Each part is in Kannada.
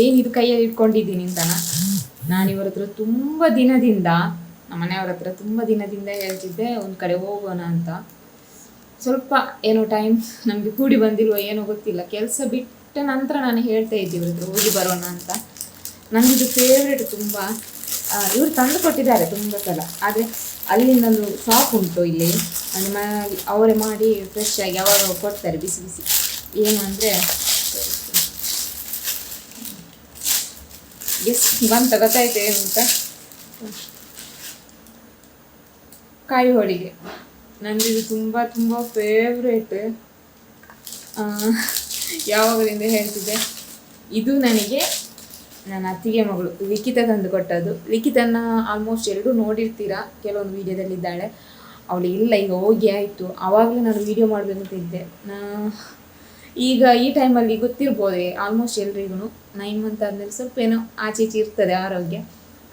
ಏನಿದು ಕೈಯಲ್ಲಿ ಇಟ್ಕೊಂಡಿದ್ದೀನಿ ಅಂತನ. ನಾನು ಇವರ ಹತ್ರ ತುಂಬ ದಿನದಿಂದ, ನಮ್ಮ ಮನೆಯವ್ರ ಹತ್ರ ತುಂಬ ದಿನದಿಂದ ಹೇಳ್ತಿದ್ದೆ ಒಂದು ಕಡೆ ಹೋಗೋಣ ಅಂತ. ಸ್ವಲ್ಪ ಏನೋ ಟೈಮ್ ನಮಗೆ ಕೂಡಿ ಬಂದಿಲ್ವ ಏನೋ ಗೊತ್ತಿಲ್ಲ, ಕೆಲಸ ಬಿಟ್ಟ ನಂತರ ನಾನು ಹೇಳ್ತಾ ಇದ್ದೆ ಇವ್ರ ಹತ್ರ ಹೋಗಿ ಬರೋಣ ಅಂತ. ನನಗಿದು ಫೇವ್ರೇಟ್ ತುಂಬ. ಇವರು ತಂದು ಕೊಟ್ಟಿದ್ದಾರೆ ತುಂಬ ಸಲ, ಆದರೆ ಅಲ್ಲಿಂದೊಂದು ಶಾಪ್ ಉಂಟು ಇಲ್ಲಿ, ಅಂದರೆ ಅವರೇ ಮಾಡಿ ಫ್ರೆಶ್ ಆಗಿ ಅವಾಗ ಕೊಡ್ತಾರೆ ಬಿಸಿ ಬಿಸಿ. ಏನು ಅಂದರೆ ಬಂತ ಗೊತ್ತಾಯ್ತು ಏನು ಅಂತ, ಕಾಯಿ ಹೋಳಿಗೆ. ನನಗಿದು ತುಂಬ ತುಂಬ ಫೇವ್ರೇಟ್. ಯಾವಾಗಲಿಂದ ಹೇಳ್ತಿದ್ದೆ. ಇದು ನನಗೆ ನನ್ನ ಅತ್ತಿಗೆ ಮಗಳು ಲಿಖಿತ ತಂದು ಕೊಟ್ಟದ್ದು. ಲಿಖಿತನ ಆಲ್ಮೋಸ್ಟ್ ಎಲ್ಲರೂ ನೋಡಿರ್ತೀರಾ, ಕೆಲವೊಂದು ವೀಡಿಯೋದಲ್ಲಿದ್ದಾಳೆ. ಅವಳು ಇಲ್ಲ, ಈಗ ಹೋಗಿ ಆಯಿತು. ಆವಾಗಲೇ ನಾನು ವೀಡಿಯೋ ಮಾಡಬೇಕಂತಿದ್ದೆ. ಈಗ ಈ ಟೈಮಲ್ಲಿ ಗೊತ್ತಿರ್ಬೋದೆ ಆಲ್ಮೋಸ್ಟ್ ಎಲ್ರಿಗೂ 9 ಮಂತ್ ಆದಮೇಲೆ ಸ್ವಲ್ಪ ಏನೋ ಆಚೆ ಈಚೆ ಇರ್ತದೆ ಆರೋಗ್ಯ.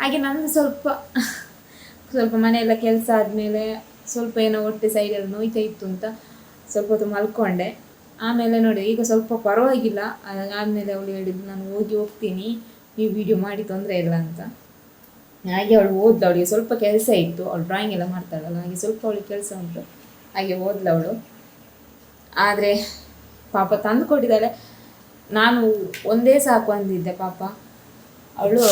ಹಾಗೆ ನಂದು ಸ್ವಲ್ಪ ಮನೆಯೆಲ್ಲ ಕೆಲಸ ಆದಮೇಲೆ ಸ್ವಲ್ಪ ಏನೋ ಹೊಟ್ಟೆ ಸೈಡೆಲ್ಲ ನೋಯ್ತಾ ಇತ್ತು ಅಂತ ಸ್ವಲ್ಪ ಹೊತ್ತು ಮಲ್ಕೊಂಡೆ. ಆಮೇಲೆ ನೋಡಿ ಈಗ ಸ್ವಲ್ಪ ಪರವಾಗಿಲ್ಲ. ಆದಮೇಲೆ ಅವಳು ಹೇಳಿದ್ದು, ನಾನು ಹೋಗ್ತೀನಿ, ನೀವು ವೀಡಿಯೋ ಮಾಡಿ ತೊಂದರೆ ಇಲ್ಲ ಅಂತ. ಹಾಗೆ ಅವಳು ಓದ್ಲು. ಅವಳಿಗೆ ಸ್ವಲ್ಪ ಕೆಲಸ ಇತ್ತು, ಅವಳು ಡ್ರಾಯಿಂಗ್ ಎಲ್ಲ ಮಾಡ್ತಾಳಲ್ಲ, ಹಾಗೆ ಸ್ವಲ್ಪ ಅವಳಿಗೆ ಕೆಲಸ ಉಂಟು, ಹಾಗೆ ಓದ್ಲು ಅವಳು. ಆದರೆ ಪಾಪ ತಂದು ಕೊಟ್ಟಿದ್ದಾಳೆ. ನಾನು ಒಂದೇ ಸಾಕು ಅಂದಿದ್ದೆ, ಪಾಪ ಅವಳು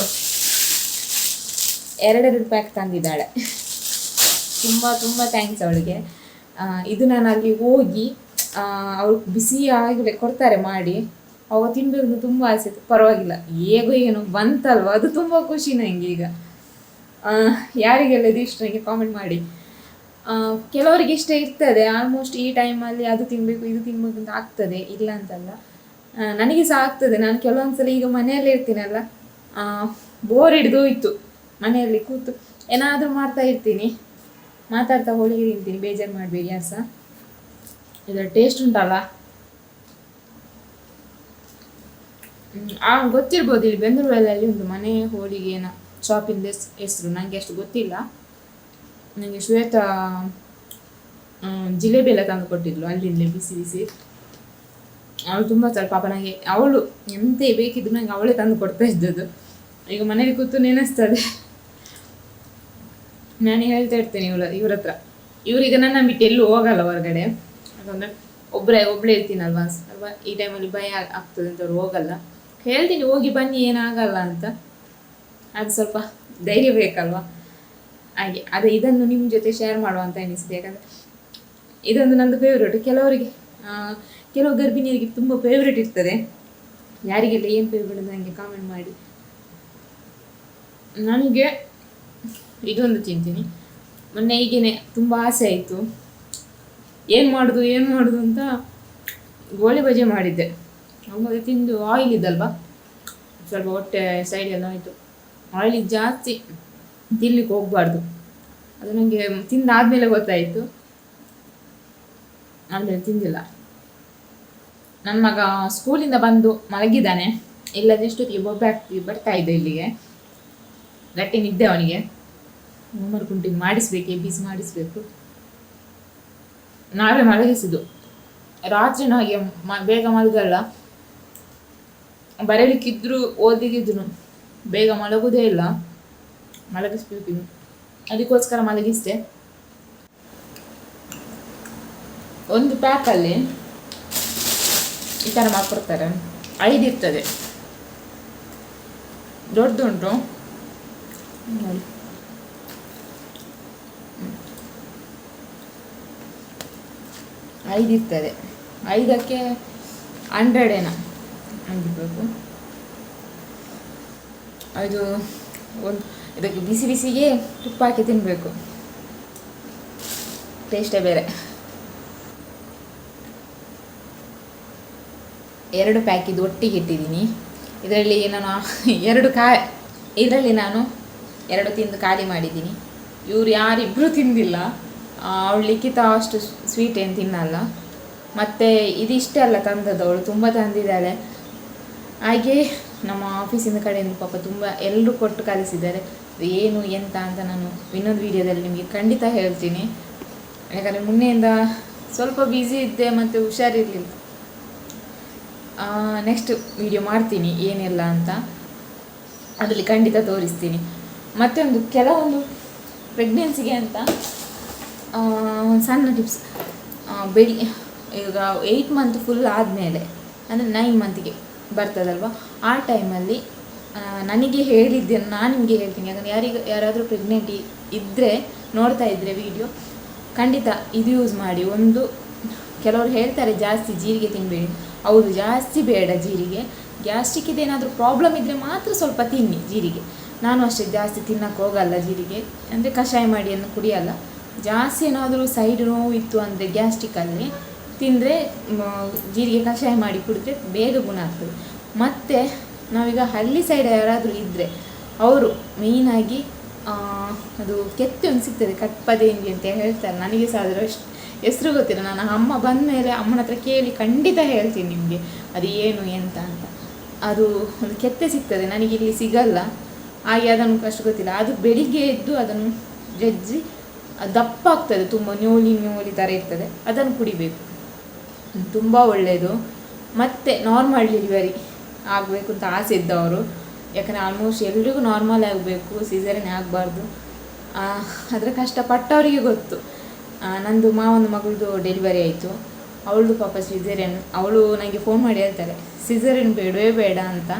2 ಪ್ಯಾಕ್ ತಂದಿದ್ದಾಳೆ. ತುಂಬ ತುಂಬ ಥ್ಯಾಂಕ್ಸ್ ಅವಳಿಗೆ. ಇದು ನಾನು ಅಲ್ಲಿ ಹೋಗಿ ಅವ್ರು ಬಿಸಿ ಆಗಲೇ ಕೊಡ್ತಾರೆ ಮಾಡಿ, ಅವಾಗ ತಿನ್ನಬೇಕು ತುಂಬ ಆಸೆ ಇತ್ತು. ಪರವಾಗಿಲ್ಲ, ಹೇಗೋ ಏನು ಬಂತಲ್ವ, ಅದು ತುಂಬ ಖುಷಿ ನನಗೆ. ಈಗ ಯಾರಿಗೆಲ್ಲ ಇದು ಇಷ್ಟ ನನಗೆ ಕಾಮೆಂಟ್ ಮಾಡಿ. ಕೆಲವರಿಗೆ ಇಷ್ಟ ಇರ್ತದೆ, ಆಲ್ಮೋಸ್ಟ್ ಈ ಟೈಮಲ್ಲಿ ಅದು ತಿನ್ನಬೇಕು ಇದು ತಿನ್ನಬೇಕು ಅಂತ ಆಗ್ತದೆ, ಇಲ್ಲ ಅಂತಲ್ಲ. ನನಗೆ ಸಹ ಆಗ್ತದೆ. ನಾನು ಕೆಲವೊಂದ್ಸಲ ಈಗ ಮನೆಯಲ್ಲೇ ಇರ್ತೀನಲ್ಲ, ಬೋರ್ ಹಿಡಿದು ಹೋಯ್ತು ಮನೆಯಲ್ಲಿ ಕೂತು ಏನಾದರೂ ಮಾಡ್ತಾ ಇರ್ತೀನಿ, ಮಾತಾಡ್ತಾ ಹೋಳಿಗೆ ತಿಂತೀನಿ. ಬೇಜಾರು ಮಾಡಬೇಡಿ ಯಾರು ಸಹ. ಇದರ ಟೇಸ್ಟ್ ಉಂಟಲ್ಲ, ಗೊತ್ತಿರ್ಬೋದು. ಇಲ್ಲಿ ಬೆಂಗಳೂರಲ್ಲಿ ಒಂದು ಮನೆ ಹೋಳಿಗೆನ ಶಾಪಿಂದ ಹೆಸರು ನನಗೆ ಅಷ್ಟು ಗೊತ್ತಿಲ್ಲ. ನನಗೆ ಶ್ವೇತಾ ಜಿಲೇಬಿ ಎಲ್ಲ ತಂದು ಕೊಟ್ಟಿದ್ಲು ಅಲ್ಲಿಂದಲೇ ಬಿಸಿ ಬಿಸಿ. ಅವಳು ತುಂಬ ಸ್ವಲ್ಪ ಪಾಪ ನನಗೆ, ಅವಳು ಎಂತ ಬೇಕಿದ್ರು ನನಗೆ ಅವಳೇ ತಂದು ಕೊಡ್ತಾ ಇದ್ದದ್ದು. ಈಗ ಮನೇಲಿ ಕೂತು ನೆನೆಸ್ತದೆ. ನಾನು ಹೇಳ್ತಾ ಇರ್ತೇನೆ ಇವ್ರ ಹತ್ರ. ಇವ್ರೀಗ ನನ್ನ ಬಿಟ್ಟು ಎಲ್ಲೂ ಹೋಗಲ್ಲ ಹೊರಗಡೆ, ಯಾಕಂದರೆ ಒಬ್ಬಳೇ ಇರ್ತೀನಲ್ವಾ ಅಲ್ವಾ, ಈ ಟೈಮಲ್ಲಿ ಭಯ ಆಗ್ತದೆ ಅಂತ ಅವ್ರು ಹೋಗಲ್ಲ. ಹೇಳ್ತೀನಿ ಹೋಗಿ ಬನ್ನಿ ಏನಾಗಲ್ಲ ಅಂತ, ಅದು ಸ್ವಲ್ಪ ಧೈರ್ಯ ಬೇಕಲ್ವಾ. ಹಾಗೆ ಅದೇ ಇದನ್ನು ನಿಮ್ಮ ಜೊತೆ ಶೇರ್ ಮಾಡುವ ಅಂತ ಎನಿಸಿದೆ. ಯಾಕಂದರೆ ಇದೊಂದು ನಂದು ಫೇವ್ರೇಟ್. ಕೆಲವು ಗರ್ಭಿಣಿಯರಿಗೆ ತುಂಬ ಫೇವ್ರೇಟ್ ಇರ್ತದೆ. ಯಾರಿಗೆಲ್ಲ ಏನು ಫೇವ್ರೇಟ್ ಅಂತ ನನಗೆ ಕಾಮೆಂಟ್ ಮಾಡಿ. ನನಗೆ ಇದೊಂದು ತಿಂತೀನಿ. ಮೊನ್ನೆ ಹೀಗೇನೆ ತುಂಬ ಆಸೆ ಆಯಿತು, ಏನು ಮಾಡೋದು ಅಂತ ಗೋಳಿ ಬಜೆ ಮಾಡಿದ್ದೆ. ಆಮೇಲೆ ತಿಂದು ಆಯಿಲ್ ಇದ್ದಲ್ವಾ, ಸ್ವಲ್ಪ ಹೊಟ್ಟೆ ಸೈಡೆಲ್ಲ ಆಯಿತು. ಆಯಿಲ್ ಜಾಸ್ತಿ ತಿನ್ಲಿಕ್ಕೆ ಹೋಗಬಾರ್ದು, ಅದು ನನಗೆ ತಿಂದಾದ್ಮೇಲೆ ಗೊತ್ತಾಯಿತು. ಆಮೇಲೆ ತಿಂದಿಲ್ಲ. ನನ್ನ ಮಗ ಸ್ಕೂಲಿಂದ ಬಂದು ಮಲಗಿದ್ದಾನೆ. ಇಲ್ಲದೆಷ್ಟೊತ್ತಿಗೆ ಬರ್ತಾ ಇದ್ದೆ ಇಲ್ಲಿಗೆ. ಗಟ್ಟಿ ನಿದ್ದೆ ಅವನಿಗೆ. ಹೋಮ್ವರ್ಕ್ ಉಂಟು, ಮಾಡಿಸ್ಬೇಕು, ABC ಮಾಡಿಸ್ಬೇಕು. ನಾವೇ ಮಲಗಿಸಿದ್ದು. ರಾತ್ರಿನೂ ಹಾಗೆ ಬೇಗ ಮಲಗಲ್ಲ. ಬರೀಲಿಕ್ಕಿದ್ರು ಓದಲಿಕ್ಕಿದ್ರು ಬೇಗ ಮಲಗೋದೇ ಇಲ್ಲ. ಮಲಗಿಸ್ಬೇಕು, ಅದಕ್ಕೋಸ್ಕರ ಮಲಗಿಸ್ದೆ. ಒಂದು ಪ್ಯಾಕಲ್ಲಿ ಈ ಥರ ಮಾಡ್ಕೊಡ್ತಾರೆ, 5 ಇರ್ತದೆ. ದೊಡ್ಡದುಂಟು ನೋಡಿ, 5 ಇರ್ತದೆ. 5ಕ್ಕೆ 100 ಏನೋ ಆಗಿರ್ಬೇಕು. ಅದು ಇದಕ್ಕೆ ಬಿಸಿ ಬಿಸಿಗೆ ತುಪ್ಪ ಹಾಕಿ ತಿನ್ನಬೇಕು, ಟೇಸ್ಟೇ ಬೇರೆ. 2 ಪ್ಯಾಕ್ ಇದು ಒಟ್ಟಿಗೆ ಇಟ್ಟಿದ್ದೀನಿ. ಇದರಲ್ಲಿ ನಾನು 2 ತಿಂದು ಖಾಲಿ ಮಾಡಿದ್ದೀನಿ. ಇವರು ಯಾರಿಬ್ಬರೂ ತಿಂದಿಲ್ಲ. ಅವಳು ಲಿಖಿತ ಅಷ್ಟು ಸ್ವೀಟ್ ಏನು ತಿನ್ನಲ್ಲ. ಮತ್ತು ಇದಿಷ್ಟೇ ಅಲ್ಲ ತಂದದ್ದು, ಅವಳು ತುಂಬ ತಂದಿದ್ದಾಳೆ. ಹಾಗೆ ನಮ್ಮ ಆಫೀಸಿನ ಕಡೆಯಿಂದ ಪಾಪ ತುಂಬ ಎಲ್ಲರೂ ಕೊಟ್ಟು ಕಲಿಸಿದ್ದಾರೆ. ಏನು ಎಂತ ಅಂತ ನಾನು ಇನ್ನೊಂದು ವೀಡಿಯೋದಲ್ಲಿ ನಿಮಗೆ ಖಂಡಿತ ಹೇಳ್ತೀನಿ. ಯಾಕಂದರೆ ಮೊನ್ನೆಯಿಂದ ಸ್ವಲ್ಪ ಬ್ಯುಸಿ ಇದ್ದೆ ಮತ್ತು ಹುಷಾರಿರಲಿಲ್ಲ. ನೆಕ್ಸ್ಟ್ ವಿಡಿಯೋ ಮಾಡ್ತೀನಿ ಏನೆಲ್ಲ ಅಂತ, ಅದರಲ್ಲಿ ಖಂಡಿತ ತೋರಿಸ್ತೀನಿ. ಮತ್ತು ಕೆಲವೊಂದು ಪ್ರೆಗ್ನೆನ್ಸಿಗೆ ಅಂತ ಒಂದು ಸಣ್ಣ ಟಿಪ್ಸ್. ಈಗ 8 ಮಂತ್ ಫುಲ್ ಆದಮೇಲೆ, ಅಂದರೆ 9 ಮಂತಿಗೆ ಬರ್ತದಲ್ವ, ಆ ಟೈಮಲ್ಲಿ ನನಗೆ ಹೇಳಿದ್ದನ್ನು ನಾನು ನಿಮಗೆ ಹೇಳ್ತೀನಿ. ಯಾಕಂದರೆ ಯಾರಾದರೂ ಪ್ರೆಗ್ನೆಂಟ್ ಇದ್ದರೆ, ನೋಡ್ತಾ ಇದ್ದರೆ ವಿಡಿಯೋ, ಖಂಡಿತ ಇದು ಯೂಸ್ ಮಾಡಿ. ಕೆಲವರು ಹೇಳ್ತಾರೆ ಜಾಸ್ತಿ ಜೀರಿಗೆ ತಿನ್ನಬೇಡಿ. ಹೌದು, ಜಾಸ್ತಿ ಬೇಡ ಜೀರಿಗೆ. ಗ್ಯಾಸ್ಟ್ರಿಕ್ ಏನಾದರೂ ಪ್ರಾಬ್ಲಮ್ ಇದ್ದರೆ ಮಾತ್ರ ಸ್ವಲ್ಪ ತಿನ್ನಿ ಜೀರಿಗೆ. ನಾನು ಅಷ್ಟೇ ಜಾಸ್ತಿ ತಿನ್ನಕ್ಕೆ ಹೋಗಲ್ಲ ಜೀರಿಗೆ, ಅಂದರೆ ಕಷಾಯ ಮಾಡಿ ಅನ್ನು ಕುಡಿಯಲ್ಲ. ಜಾಸ್ತಿ ಏನಾದರೂ ಸೈಡ್ ನೋವು ಇತ್ತು ಅಂದರೆ ಗ್ಯಾಸ್ಟ್ರಿಕಲ್ಲಿ ತಿಂದರೆ ಜೀರಿಗೆ ಕಷಾಯ ಮಾಡಿ ಕುಡಿದ್ರೆ ಬೇಗ ಗುಣ ಆಗ್ತದೆ. ಮತ್ತು ನಾವೀಗ ಹಳ್ಳಿ ಸೈಡ್ ಯಾರಾದರೂ ಇದ್ದರೆ ಅವರು ಮೇಯ್ನಾಗಿ ಅದು ಕೆತ್ತೆ ಒಂದು ಸಿಗ್ತದೆ, ಕಟ್ಪದೇಂಗಿ ಅಂತ ಹೇಳ್ತಾರೆ. ನನಗೆ ಸಹ ಅದರ ಹೆಸರು ಗೊತ್ತಿಲ್ಲ. ನಾನು ಅಮ್ಮ ಬಂದ ಮೇಲೆ ಅಮ್ಮನ ಹತ್ರ ಕೇಳಿ ಖಂಡಿತ ಹೇಳ್ತೀನಿ ನಿಮಗೆ ಅದು ಏನು ಎಂತ ಅಂತ. ಅದು ಒಂದು ಕೆತ್ತೆ ಸಿಗ್ತದೆ, ನನಗೆ ಇಲ್ಲಿ ಸಿಗಲ್ಲ, ಹಾಗೆ ಅದನ್ನು ಅಷ್ಟು ಗೊತ್ತಿಲ್ಲ. ಅದು ಬೆಳಿಗ್ಗೆ ಎದ್ದು ಅದನ್ನು ಜಜ್ಜಿ ದಪ್ಪ ಆಗ್ತದೆ, ತುಂಬ ನ್ಯೂಲಿ ಥರ ಇರ್ತದೆ, ಅದನ್ನು ಕುಡಿಬೇಕು, ತುಂಬ ಒಳ್ಳೆಯದು. ಮತ್ತು ನಾರ್ಮಲ್ ಡೆಲಿವರಿ ಆಗಬೇಕು ಅಂತ ಆಸೆ ಇದ್ದವರು, ಯಾಕಂದರೆ ಆಲ್ಮೋಸ್ಟ್ ಎಲ್ರಿಗೂ ನಾರ್ಮಲ್ ಆಗಬೇಕು, ಸಿಸೇರಿಯನ್ ಆಗಬಾರ್ದು. ಅದರ ಕಷ್ಟಪಟ್ಟವರಿಗೆ ಗೊತ್ತು. ನಂದು ಮಾವನ ಮಗಳದು ಡೆಲಿವರಿ ಆಯಿತು, ಅವಳದು ಪಾಪ ಸಿಸೇರಿಯನ್. ಅವಳು ನನಗೆ ಫೋನ್ ಮಾಡಿ ಹೇಳ್ತಾರೆ ಸಿಸೇರಿಯನ್ ಬೇಡವೇ ಬೇಡ ಅಂತ.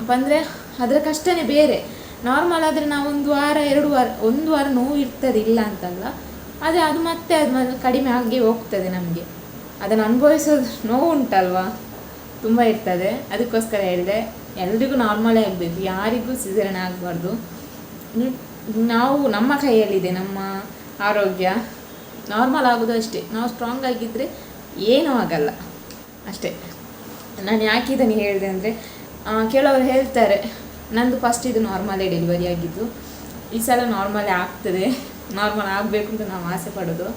ಬಂದರೆ ಅದರ ಕಷ್ಟನೇ ಬೇರೆ. ನಾರ್ಮಲ್ ಆದರೆ ನಾವು 1 ವಾರ 2 ವಾರ 1 ವಾರ ನೋವು ಇರ್ತದೆ, ಇಲ್ಲ ಅಂತಲ್ಲ, ಆದರೆ ಅದು ಮತ್ತೆ ಕಡಿಮೆ ಆಗಿ ಹೋಗ್ತದೆ. ನಮಗೆ ಅದನ್ನು ಅನುಭವಿಸೋದು ನೋವು ಉಂಟಲ್ವಾ, ತುಂಬ ಇರ್ತದೆ. ಅದಕ್ಕೋಸ್ಕರ ಹೇಳಿದೆ ಎಲ್ರಿಗೂ ನಾರ್ಮಲೇ ಆಗಬೇಕು, ಯಾರಿಗೂ ಸಿಸೇರಿಯನ್ ಆಗಬಾರ್ದು. ನಾವು ನಮ್ಮ ಕೈಯಲ್ಲಿದೆ, ನಮ್ಮ ಆರೋಗ್ಯ. ನಾರ್ಮಲ್ ಆಗೋದು ಅಷ್ಟೇ, ನಾವು ಸ್ಟ್ರಾಂಗ್ ಆಗಿದ್ದರೆ ಏನೂ ಆಗಲ್ಲ ಅಷ್ಟೇ. ನಾನು ಯಾಕೆ ಇದನ್ನು ಹೇಳಿದೆ ಅಂದರೆ, ಕೆಲವರು ಹೇಳ್ತಾರೆ ನಂದು ಫಸ್ಟ್ ಇದು ನಾರ್ಮಲೇ ಡೆಲಿವರಿ ಆಗಿದ್ದು, ಈ ಸಲ ನಾರ್ಮಲೇ ಆಗ್ತದೆ, ನಾರ್ಮಲ್ ಆಗಬೇಕು ಅಂತ ನಾವು ಆಸೆ ಪಡೋದು,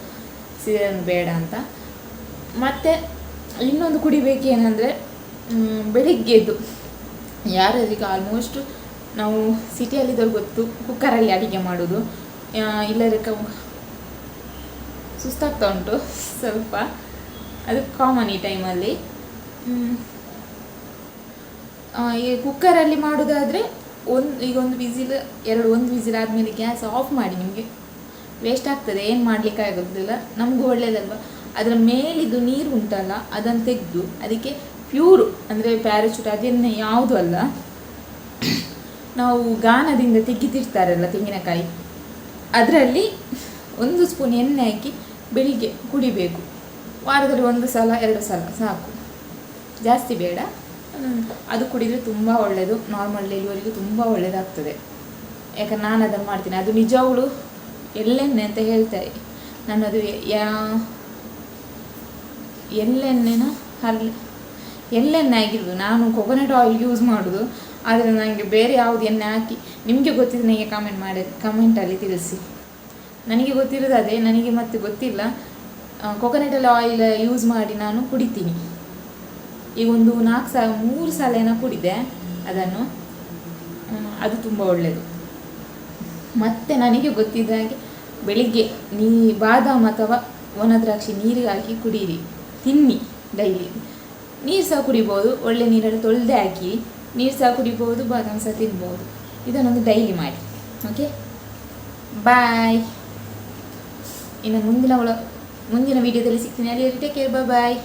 ಸಿಸೇರಿಯನ್ ಬೇಡ ಅಂತ. ಮತ್ತು ಇನ್ನೊಂದು ಕುಡಿಬೇಕೇನೆಂದರೆ, ಬೆಳಿಗ್ಗೆದ್ದು ಯಾರಿಗೆ ಆಲ್ಮೋಸ್ಟ್ ನಾವು ಸಿಟಿಯಲ್ಲಿದ್ದವ್ರು ಗೊತ್ತು, ಕುಕ್ಕರಲ್ಲಿ ಅಡುಗೆ ಮಾಡೋದು, ಇಲ್ಲದಕ್ಕೆ ಸುಸ್ತಾಗ್ತಾ ಉಂಟು ಸ್ವಲ್ಪ, ಅದು ಕಾಮನ್ ಈ ಟೈಮಲ್ಲಿ. ಈ ಕುಕ್ಕರಲ್ಲಿ ಮಾಡೋದಾದರೆ ಒಂದು ವಿಸಿಲ್ ಒಂದು ವಿಸಿಲ್ ಆದಮೇಲೆ ಗ್ಯಾಸ್ ಆಫ್ ಮಾಡಿ. ನಿಮಗೆ ವೇಸ್ಟ್ ಆಗ್ತದೆ, ಏನು ಮಾಡಲಿಕ್ಕೆ ಆಗೋದಿಲ್ಲ, ನಮಗೂ ಒಳ್ಳೆಯದಲ್ವ. ಅದರ ಮೇಲಿದ್ದು ನೀರು ಉಂಟಲ್ಲ, ಅದನ್ನು ತೆಗೆದು ಅದಕ್ಕೆ ಪ್ಯೂರು ಅಂದರೆ ಪ್ಯಾರಾಚೂಟ್ ಅದನ್ನೇ ಯಾವುದೂ ಅಲ್ಲ, ನಾವು ಗಾಣದಿಂದ ತೆಗಿತಿರ್ತಾರಲ್ಲ ತೆಂಗಿನಕಾಯಿ, ಅದರಲ್ಲಿ 1 ಸ್ಪೂನ್ ಎಣ್ಣೆ ಹಾಕಿ ಬೆಳಿಗ್ಗೆ ಕುಡಿಬೇಕು. ವಾರದಲ್ಲಿ 1 ಸಲ 2 ಸಲ ಸಾಕು, ಜಾಸ್ತಿ ಬೇಡ. ಅದು ಕುಡಿದರೆ ತುಂಬ ಒಳ್ಳೆಯದು, ನಾರ್ಮಲ್ ಡೆಲಿವರಿಗೂ ತುಂಬ ಒಳ್ಳೆಯದಾಗ್ತದೆ. ಯಾಕಂದ್ರೆ ನಾನು ಅದನ್ನು ಮಾಡ್ತೀನಿ. ಅದು ನಿಜವಾಗ್ಲೂ ಎಳ್ಳೆಣ್ಣೆ ಅಂತ ಹೇಳ್ತಾರೆ. ನಾನು ಅದು ಎಳ್ಳೆಣ್ಣೆ ಆಗಿರೋದು. ನಾನು ಕೊಕೊನಟ್ ಆಯಿಲ್ ಯೂಸ್ ಮಾಡೋದು, ಆದರೆ ನನಗೆ ಬೇರೆ ಯಾವುದು ಎಣ್ಣೆ ಹಾಕಿ ನಿಮಗೆ ಗೊತ್ತಿದ್ದು ನನಗೆ ಕಮೆಂಟಲ್ಲಿ ತಿಳಿಸಿ. ನನಗೆ ಗೊತ್ತಿರೋದು ಅದೇ, ನನಗೆ ಮತ್ತೆ ಗೊತ್ತಿಲ್ಲ. ಕೊಕೊನಟ್ ಆಯಿಲ್ ಯೂಸ್ ಮಾಡಿ ನಾನು ಕುಡಿತೀನಿ. ಈಗ 3 ಸಲ ಏನೋ ಕುಡಿದೆ ಅದನ್ನು, ಅದು ತುಂಬ ಒಳ್ಳೆಯದು. ಮತ್ತು ನನಗೆ ಗೊತ್ತಿದ್ದ ಹಾಗೆ ಬೆಳಿಗ್ಗೆ ಬಾದಾಮ್ ಅಥವಾ ಒಣ ದ್ರಾಕ್ಷಿ ನೀರಿಗೆ ಹಾಕಿ ಕುಡೀರಿ, ತಿನ್ನಿ ಡೈಲಿ. ನೀರು ಸಹ ಕುಡಿಬೋದು, ಒಳ್ಳೆ ನೀರಲ್ಲಿ ತೊಳೆದೇ ಹಾಕಿ ನೀರು ಸಹ ಕುಡಿಬೋದು, ಬಾದಾಮ್ ಸಹ ತಿನ್ಬೋದು. ಇದನ್ನೊಂದು ಡೈಲಿ ಮಾಡಿ. ಓಕೆ, ಬಾಯ್. ಇನ್ನು ಮುಂದಿನ ವಿಡಿಯೋದಲ್ಲಿ ಸಿಗ್ತೀನಿ. ಅಲ್ಲಿ ಟೇಕ್ ಕೇರ್, ಬಾಯ್.